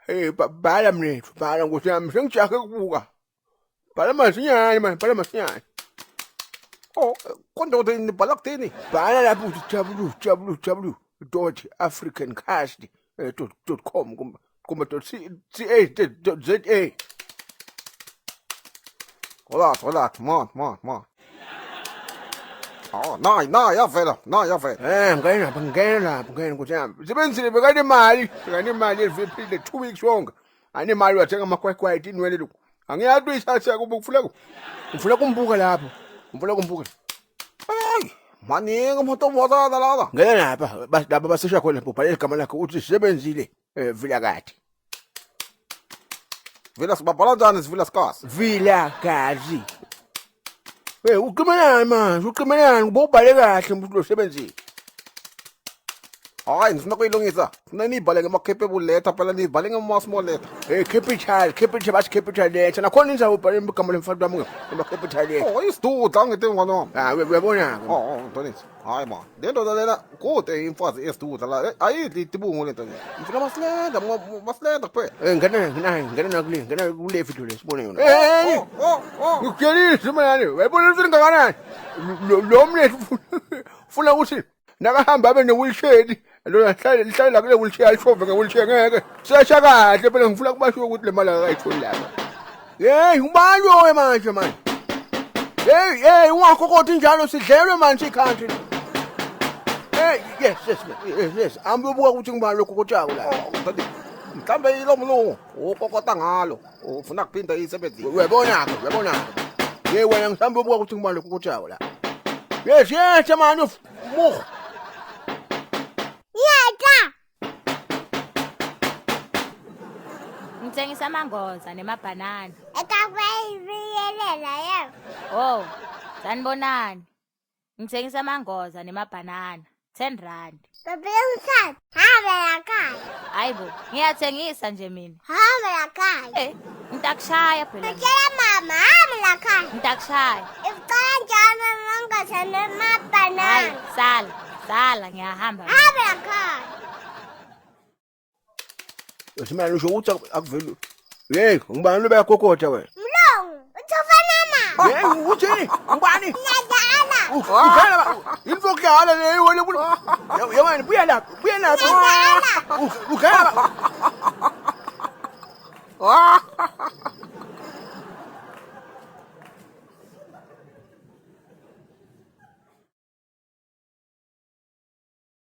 Hey, bhala mnethu, bhala Nkosi yami, sengijahe kubuka. Bhala masinyane man, bhala masinyane. Oh, kondoda nibhala kuthini? Bhala lapho uthi www.africancast.com kumbe .ca.za. Hola, man. Oh, yavela. Ngena lapho Nkosi yami. Sibenzile bekanemali eviphile 2 weeks wonke. Anemali wathenga amakwayikwayi inwele lokhu. Angiyazi uyisatha kuba ufuna kumbuka lapho. Ufuna kumbuka. Hey, maningi umuntu omotana lana. Ngena lapha basisha khona bhala igama lakho uthi sibenzile Vilakazi. Vila sibabhala njani sivila sikasi? Vilakazi. Uqimelani manje, ububhale kahle umuntu lo sebenzile. Hayi, ngifuna kuyilungisa. Funa nibhale ngama-capable letter phela nibhale ngama-small letter. Capital bathi capital letter. Nakhona inzawo ubhale igama lemfana wami ngama-capital letter. Oh, isidudla angithi ngwane wami. Uyabona-ke. Oh, Ntonisi. Hayi man. Le ndoda lena kude imfazi esidudla la. Ayidli itibungu le nto le. Ngifuna masilenda kuphela. Ngena kule video le sibone yona. Ngikutshelile manje, uyabona ukuthi ngakanani? Lo mlethu ufuna ukuthi nakahamba abe ne-wheelchair. Lo lihlale la kule wheelchair alishove nge-wheelchair ngeke. Sesha kahle phela ngifuna kubashiwe ukuthi le mali akayitholi lapha. Hey, ubani lowe manje. Hey, ungakhokothi njalo sidlelwe manje i-country. Hey, yes. Ambuka ukuthi ngibani lokho kotshako la. Mhlambe yilo mlungu ukokota ngalo ufuna kuphinda isebenzile. Uyabona-ke. Hey, wena ngisambe ubuka ukuthi ngibani lokho kotshako la. Yes, manje muh. Ngithengisa amangoza nemabhanana. Ekakuyiyelela yebo. Oh, sanibonani. Ngithengisa amangoza nemabhanana. 10 rand. Bebe umsathu, hamba lakhaya. Hayibo, ngiyathengisa nje mina. Hamba lakhaya. Ngitakushaya phela. Ngitshela mama, hamba lakhaya. Ngitakushaya. Ifika njalo mangoza nemabhanana. Hayi, sala ngiyahamba. Hamba lakhaya. Usimanje usho ukuthi akuveli. Hey, ngibani lo bayakokotha wena? Mlungu, uthofana na. Hey, uthini? Ngibani? Ngiyadala. Ugala infokhala le wena. Yabani buya lapha. Ugala.